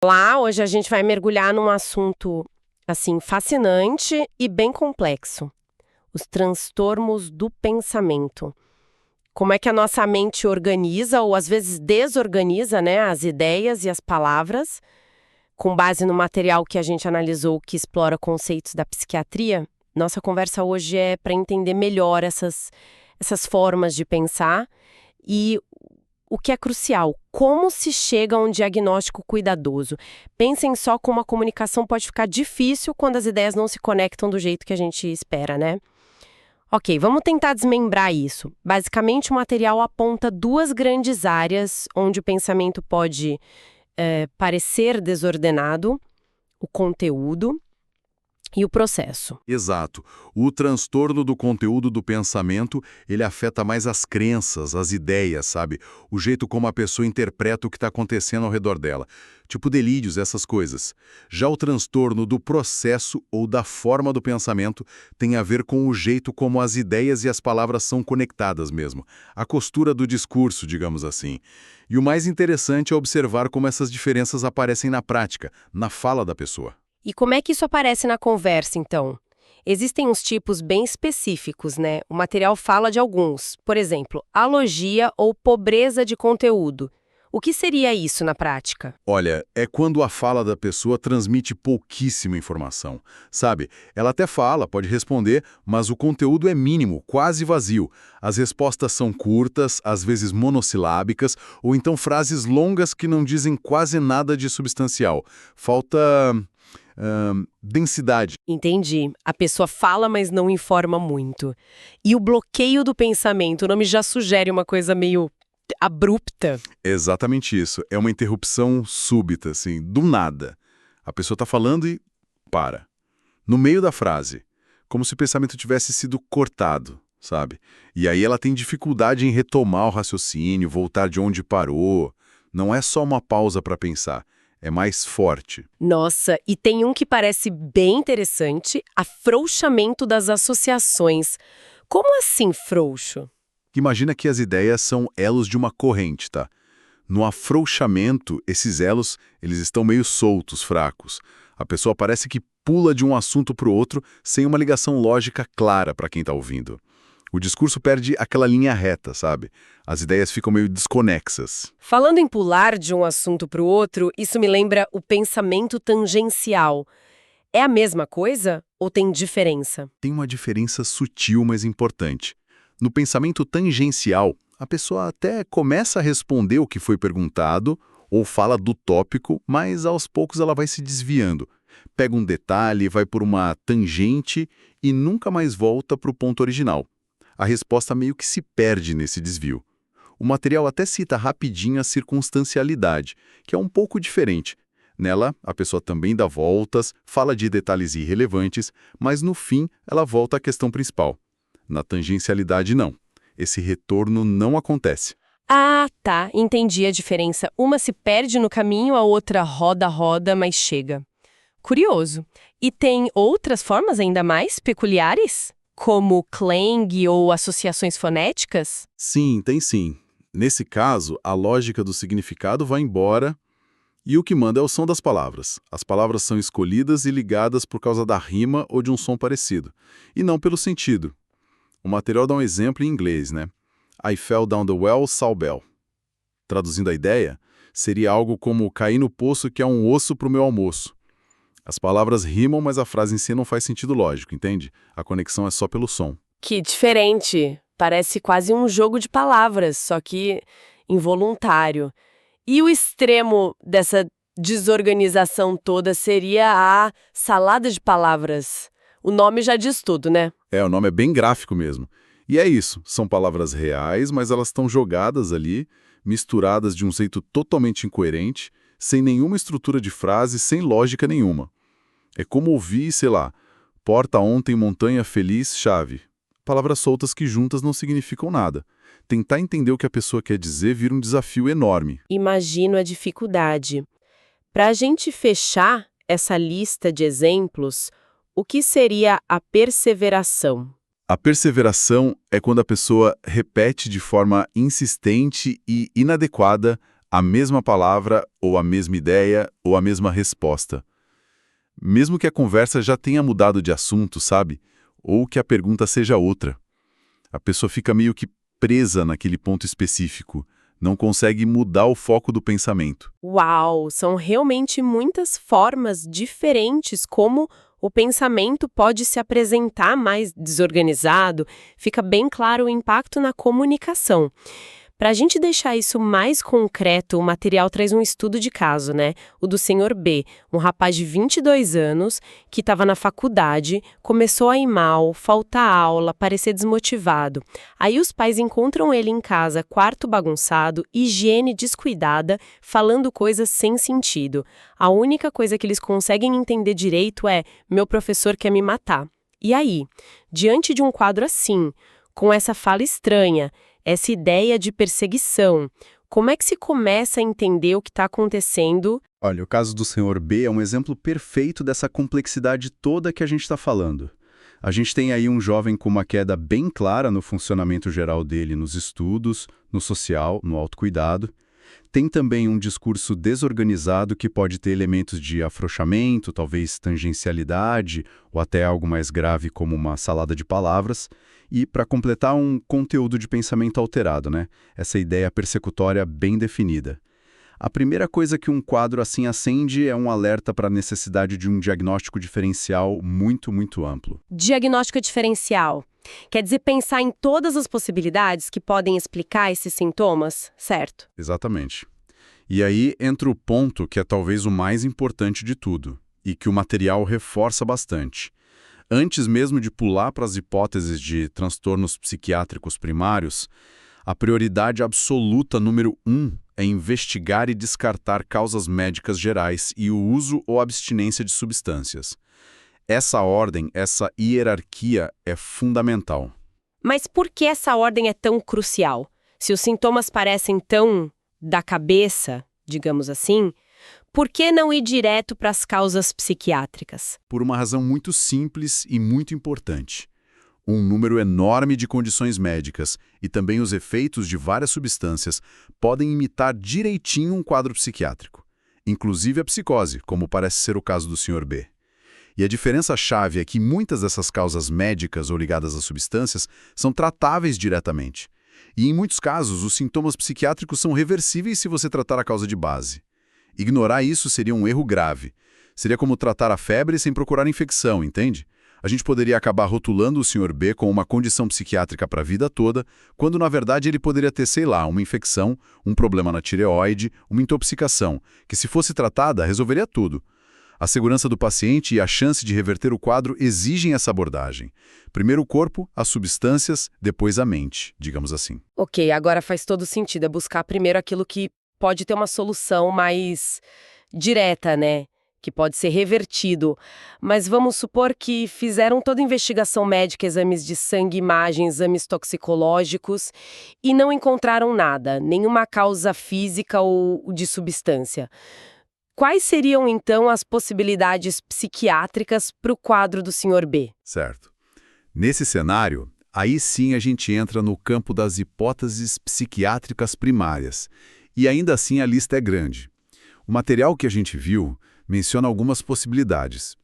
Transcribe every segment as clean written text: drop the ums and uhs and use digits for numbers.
Lá, hoje a gente vai mergulhar num assunto, assim, fascinante e bem complexo. Os transtornos do pensamento. Como é que a nossa mente organiza ou às vezes desorganiza, né, as ideias e as palavras, com base no material que a gente analisou que explora conceitos da psiquiatria. Nossa conversa hoje é para entender melhor essas formas de pensar e o que é crucial, como se chega a um diagnóstico cuidadoso. Pensem só como a comunicação pode ficar difícil quando as ideias não se conectam do jeito que a gente espera, né? Ok, vamos tentar desmembrar isso. Basicamente, o material aponta duas grandes áreas onde o pensamento pode parecer desordenado: o conteúdo e o processo. Exato. O transtorno do conteúdo do pensamento, ele afeta mais as crenças, as ideias, sabe? O jeito como a pessoa interpreta o que está acontecendo ao redor dela. Tipo delírios, essas coisas. Já o transtorno do processo ou da forma do pensamento tem a ver com o jeito como as ideias e as palavras são conectadas mesmo. A costura do discurso, digamos assim. E o mais interessante é observar como essas diferenças aparecem na prática, na fala da pessoa. E como é que isso aparece na conversa, então? Existem uns tipos bem específicos, né? O material fala de alguns. Por exemplo, alogia ou pobreza de conteúdo. O que seria isso na prática? Olha, é quando a fala da pessoa transmite pouquíssima informação. Sabe, ela até fala, pode responder, mas o conteúdo é mínimo, quase vazio. As respostas são curtas, às vezes monossilábicas, ou então frases longas que não dizem quase nada de substancial. Falta densidade. Entendi. A pessoa fala, mas não informa muito. E o bloqueio do pensamento, o nome já sugere uma coisa meio abrupta. Exatamente isso. É uma interrupção súbita, assim, do nada. A pessoa está falando e para. No meio da frase. Como se o pensamento tivesse sido cortado, sabe? E aí ela tem dificuldade em retomar o raciocínio, voltar de onde parou. Não é só uma pausa para pensar. É mais forte. Nossa, e tem um que parece bem interessante, afrouxamento das associações. Como assim frouxo? Imagina que as ideias são elos de uma corrente, tá? No afrouxamento, esses elos, eles estão meio soltos, fracos. A pessoa parece que pula de um assunto para o outro sem uma ligação lógica clara para quem está ouvindo. O discurso perde aquela linha reta, sabe? As ideias ficam meio desconexas. Falando em pular de um assunto para o outro, isso me lembra o pensamento tangencial. É a mesma coisa ou tem diferença? Tem uma diferença sutil, mas importante. No pensamento tangencial, a pessoa até começa a responder o que foi perguntado ou fala do tópico, mas aos poucos ela vai se desviando. Pega um detalhe, vai por uma tangente e nunca mais volta para o ponto original. A resposta meio que se perde nesse desvio. O material até cita rapidinho a circunstancialidade, que é um pouco diferente. Nela, a pessoa também dá voltas, fala de detalhes irrelevantes, mas no fim ela volta à questão principal. Na tangencialidade, não. Esse retorno não acontece. Ah, tá, entendi a diferença. Uma se perde no caminho, a outra roda, mas chega. Curioso. E tem outras formas ainda mais peculiares? Como clang ou associações fonéticas? Sim, tem sim. Nesse caso, a lógica do significado vai embora e o que manda é o som das palavras. As palavras são escolhidas e ligadas por causa da rima ou de um som parecido, e não pelo sentido. O material dá um exemplo em inglês, né? I fell down the well, saw bell. Traduzindo a ideia, seria algo como cair no poço que é um osso para o meu almoço. As palavras rimam, mas a frase em si não faz sentido lógico, entende? A conexão é só pelo som. Que diferente. Parece quase um jogo de palavras, só que involuntário. E o extremo dessa desorganização toda seria a salada de palavras. O nome já diz tudo, né? O nome é bem gráfico mesmo. E é isso, são palavras reais, mas elas estão jogadas ali, misturadas de um jeito totalmente incoerente, sem nenhuma estrutura de frase, sem lógica nenhuma. É como ouvir, sei lá, porta ontem, montanha feliz, chave. Palavras soltas que juntas não significam nada. Tentar entender o que a pessoa quer dizer vira um desafio enorme. Imagino a dificuldade. Para a gente fechar essa lista de exemplos, o que seria a perseveração? A perseveração é quando a pessoa repete de forma insistente e inadequada a mesma palavra, ou a mesma ideia, ou a mesma resposta. Mesmo que a conversa já tenha mudado de assunto, sabe? Ou que a pergunta seja outra. A pessoa fica meio que presa naquele ponto específico, não consegue mudar o foco do pensamento. Uau, são realmente muitas formas diferentes como o pensamento pode se apresentar mais desorganizado, fica bem claro o impacto na comunicação. Para a gente deixar isso mais concreto, o material traz um estudo de caso, né? O do senhor B, um rapaz de 22 anos que estava na faculdade, começou a ir mal, faltar aula, parecer desmotivado. Aí os pais encontram ele em casa, quarto bagunçado, higiene descuidada, falando coisas sem sentido. A única coisa que eles conseguem entender direito é: meu professor quer me matar. E aí, diante de um quadro assim, com essa fala estranha, essa ideia de perseguição, como é que se começa a entender o que está acontecendo? Olha, o caso do Senhor B é um exemplo perfeito dessa complexidade toda que a gente está falando. A gente tem aí um jovem com uma queda bem clara no funcionamento geral dele nos estudos, no social, no autocuidado. Tem também um discurso desorganizado que pode ter elementos de afrouxamento, talvez tangencialidade, ou até algo mais grave como uma salada de palavras. E, para completar, um conteúdo de pensamento alterado, né? Essa ideia persecutória bem definida. A primeira coisa que um quadro assim acende é um alerta para a necessidade de um diagnóstico diferencial muito, muito amplo. Diagnóstico diferencial. Quer dizer, pensar em todas as possibilidades que podem explicar esses sintomas, certo? Exatamente. E aí entra o ponto que é talvez o mais importante de tudo, e que o material reforça bastante. Antes mesmo de pular para as hipóteses de transtornos psiquiátricos primários, a prioridade absoluta número 1 é investigar e descartar causas médicas gerais e o uso ou abstinência de substâncias. Essa ordem, essa hierarquia é fundamental. Mas por que essa ordem é tão crucial? Se os sintomas parecem tão da cabeça, digamos assim, por que não ir direto para as causas psiquiátricas? Por uma razão muito simples e muito importante. Um número enorme de condições médicas e também os efeitos de várias substâncias podem imitar direitinho um quadro psiquiátrico, inclusive a psicose, como parece ser o caso do Sr. B. E a diferença-chave é que muitas dessas causas médicas ou ligadas a substâncias são tratáveis diretamente. E em muitos casos, os sintomas psiquiátricos são reversíveis se você tratar a causa de base. Ignorar isso seria um erro grave. Seria como tratar a febre sem procurar infecção, entende? A gente poderia acabar rotulando o Sr. B com uma condição psiquiátrica para a vida toda, quando na verdade ele poderia ter, sei lá, uma infecção, um problema na tireoide, uma intoxicação, que se fosse tratada, resolveria tudo. A segurança do paciente e a chance de reverter o quadro exigem essa abordagem. Primeiro o corpo, as substâncias, depois a mente, digamos assim. Ok, agora faz todo sentido. É buscar primeiro aquilo que pode ter uma solução mais direta, né? Que pode ser revertido. Mas vamos supor que fizeram toda a investigação médica, exames de sangue, imagens, exames toxicológicos e não encontraram nada, nenhuma causa física ou de substância. Quais seriam, então, as possibilidades psiquiátricas para o quadro do Sr. B? Certo. Nesse cenário, aí sim a gente entra no campo das hipóteses psiquiátricas primárias. E ainda assim a lista é grande. O material que a gente viu menciona algumas possibilidades.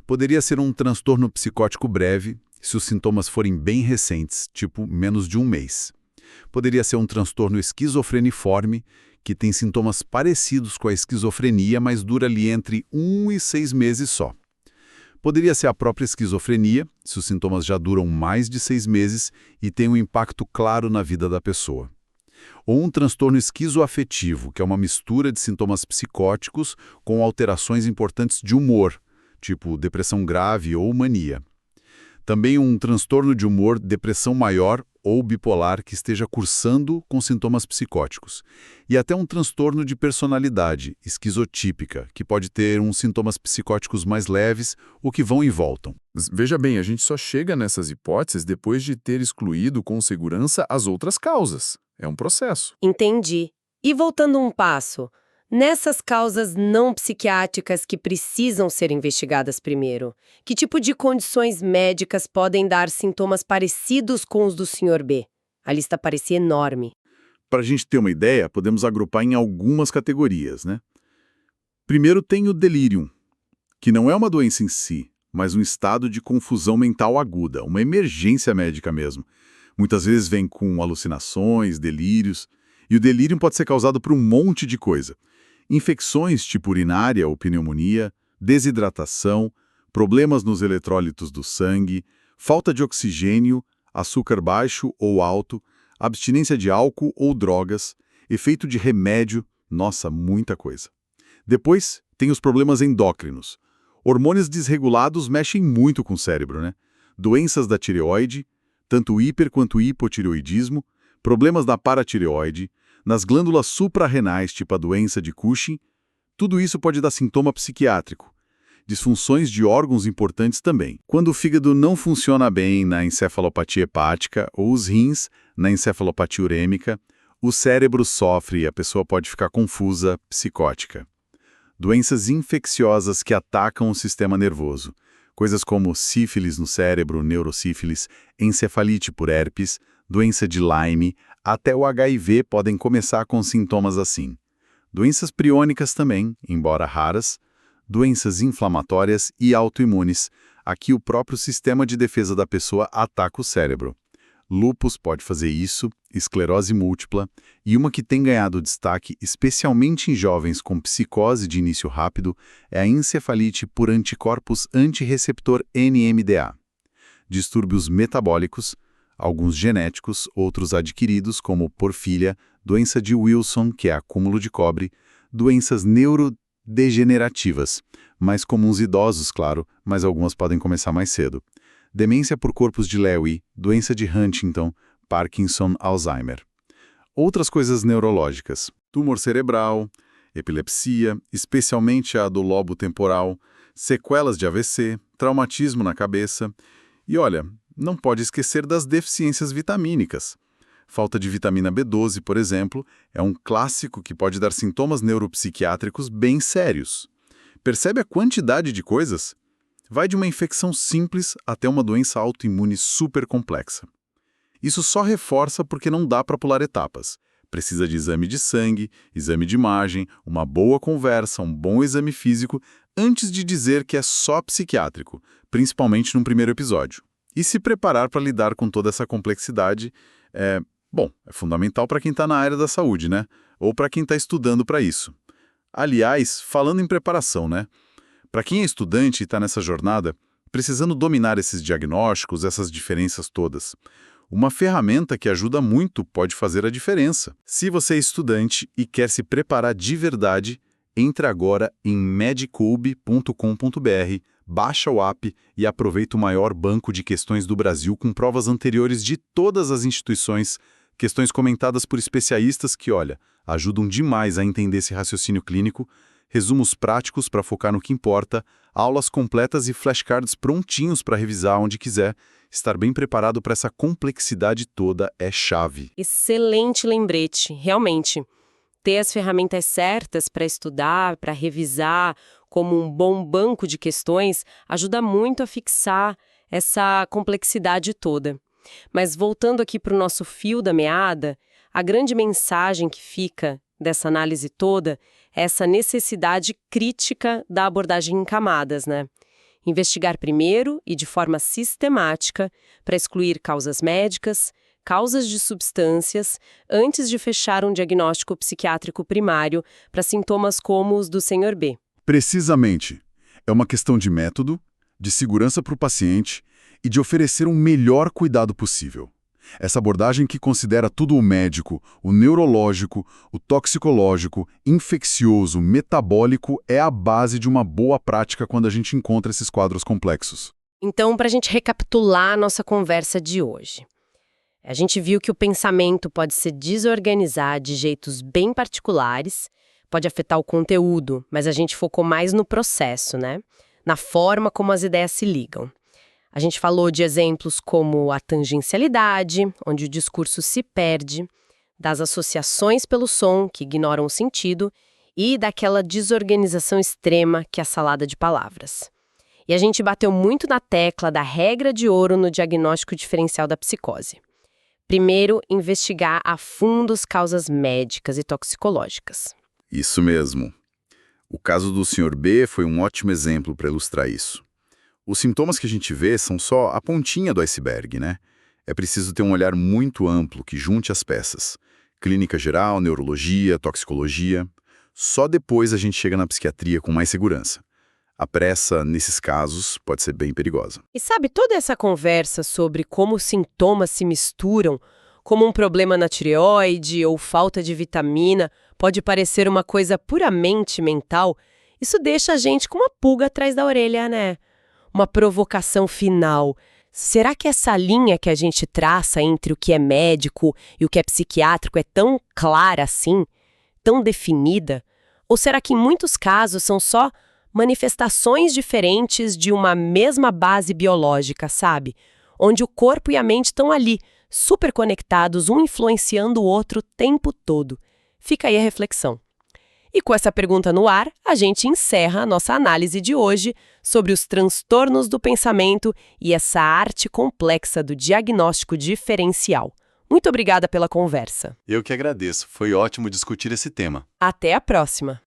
Poderia ser um transtorno psicótico breve, se os sintomas forem bem recentes, tipo menos de um mês. Poderia ser um transtorno esquizofreniforme, que tem sintomas parecidos com a esquizofrenia, mas dura ali entre 1 e 6 meses só. Poderia ser a própria esquizofrenia, se os sintomas já duram mais de 6 meses e têm um impacto claro na vida da pessoa. Ou um transtorno esquizoafetivo, que é uma mistura de sintomas psicóticos com alterações importantes de humor, tipo depressão grave ou mania. Também um transtorno de humor, depressão maior ou bipolar que esteja cursando com sintomas psicóticos. E até um transtorno de personalidade, esquizotípica, que pode ter uns sintomas psicóticos mais leves ou que vão e voltam. Veja bem, a gente só chega nessas hipóteses depois de ter excluído com segurança as outras causas. É um processo. Entendi. E voltando um passo, nessas causas não psiquiátricas que precisam ser investigadas primeiro, que tipo de condições médicas podem dar sintomas parecidos com os do Sr. B? A lista parecia enorme. para a gente ter uma ideia, podemos agrupar em algumas categorias, né? Primeiro tem o delirium, que não é uma doença em si, mas um estado de confusão mental aguda, uma emergência médica mesmo. Muitas vezes vem com alucinações, delírios, e o delírio pode ser causado por um monte de coisa. Infecções tipo urinária ou pneumonia, desidratação, problemas nos eletrólitos do sangue, falta de oxigênio, açúcar baixo ou alto, abstinência de álcool ou drogas, efeito de remédio, nossa, muita coisa. Depois, tem os problemas endócrinos. Hormônios desregulados mexem muito com o cérebro, né? Doenças da tireoide, tanto hiper quanto hipotireoidismo, problemas da paratireoide, nas glândulas suprarrenais, tipo a doença de Cushing, tudo isso pode dar sintoma psiquiátrico. Disfunções de órgãos importantes também. Quando o fígado não funciona bem na encefalopatia hepática ou os rins na encefalopatia urêmica, o cérebro sofre e a pessoa pode ficar confusa, psicótica. Doenças infecciosas que atacam o sistema nervoso. Coisas como sífilis no cérebro, neurosífilis, encefalite por herpes, doença de Lyme, até o HIV podem começar com sintomas assim. Doenças priônicas também, embora raras, doenças inflamatórias e autoimunes. Aqui o próprio sistema de defesa da pessoa ataca o cérebro. Lúpus pode fazer isso, esclerose múltipla, e uma que tem ganhado destaque, especialmente em jovens com psicose de início rápido, é a encefalite por anticorpos antirreceptor NMDA. Distúrbios metabólicos, alguns genéticos, outros adquiridos, como porfíria, doença de Wilson, que é acúmulo de cobre, doenças neurodegenerativas, mais comuns idosos, claro, mas algumas podem começar mais cedo. Demência por corpos de Lewy, doença de Huntington, Parkinson, Alzheimer. Outras coisas neurológicas, tumor cerebral, epilepsia, especialmente a do lobo temporal, sequelas de AVC, traumatismo na cabeça. E olha, não pode esquecer das deficiências vitamínicas. Falta de vitamina B12, por exemplo, é um clássico que pode dar sintomas neuropsiquiátricos bem sérios. Percebe a quantidade de coisas? Vai de uma infecção simples até uma doença autoimune super complexa. Isso só reforça porque não dá para pular etapas. Precisa de exame de sangue, exame de imagem, uma boa conversa, um bom exame físico, antes de dizer que é só psiquiátrico, principalmente num primeiro episódio. E se preparar para lidar com toda essa complexidade é fundamental para quem está na área da saúde, né? Ou para quem está estudando para isso. Aliás, falando em preparação, né? Para quem é estudante e está nessa jornada, precisando dominar esses diagnósticos, essas diferenças todas, uma ferramenta que ajuda muito pode fazer a diferença. Se você é estudante e quer se preparar de verdade, entre agora em medicube.com.br, baixa o app e aproveita o maior banco de questões do Brasil com provas anteriores de todas as instituições, questões comentadas por especialistas que, olha, ajudam demais a entender esse raciocínio clínico, resumos práticos para focar no que importa, aulas completas e flashcards prontinhos para revisar onde quiser. Estar bem preparado para essa complexidade toda é chave. Excelente lembrete, realmente. Ter as ferramentas certas para estudar, para revisar, como um bom banco de questões, ajuda muito a fixar essa complexidade toda. Mas voltando aqui para o nosso fio da meada, a grande mensagem que fica dessa análise toda é essa necessidade crítica da abordagem em camadas, né? Investigar primeiro e de forma sistemática para excluir causas médicas, causas de substâncias, antes de fechar um diagnóstico psiquiátrico primário para sintomas como os do Sr. B. Precisamente. É uma questão de método, de segurança para o paciente e de oferecer um melhor cuidado possível. Essa abordagem que considera tudo o médico, o neurológico, o toxicológico, infeccioso, metabólico é a base de uma boa prática quando a gente encontra esses quadros complexos. Então, para a gente recapitular a nossa conversa de hoje, a gente viu que o pensamento pode se desorganizar de jeitos bem particulares, pode afetar o conteúdo, mas a gente focou mais no processo, né? Na forma como as ideias se ligam. A gente falou de exemplos como a tangencialidade, onde o discurso se perde, das associações pelo som, que ignoram o sentido, e daquela desorganização extrema que é a salada de palavras. E a gente bateu muito na tecla da regra de ouro no diagnóstico diferencial da psicose. Primeiro, investigar a fundo as causas médicas e toxicológicas. Isso mesmo. O caso do Sr. B foi um ótimo exemplo para ilustrar isso. Os sintomas que a gente vê são só a pontinha do iceberg, né? É preciso ter um olhar muito amplo que junte as peças. Clínica geral, neurologia, toxicologia. Só depois a gente chega na psiquiatria com mais segurança. A pressa, nesses casos, pode ser bem perigosa. E sabe, toda essa conversa sobre como os sintomas se misturam, como um problema na tireoide ou falta de vitamina, pode parecer uma coisa puramente mental, isso deixa a gente com uma pulga atrás da orelha, né? Uma provocação final. Será que essa linha que a gente traça entre o que é médico e o que é psiquiátrico é tão clara assim? Tão definida? Ou será que em muitos casos são só manifestações diferentes de uma mesma base biológica, sabe? Onde o corpo e a mente estão ali, super conectados, um influenciando o outro o tempo todo. Fica aí a reflexão. E com essa pergunta no ar, a gente encerra a nossa análise de hoje sobre os transtornos do pensamento e essa arte complexa do diagnóstico diferencial. Muito obrigada pela conversa. Eu que agradeço. Foi ótimo discutir esse tema. Até a próxima!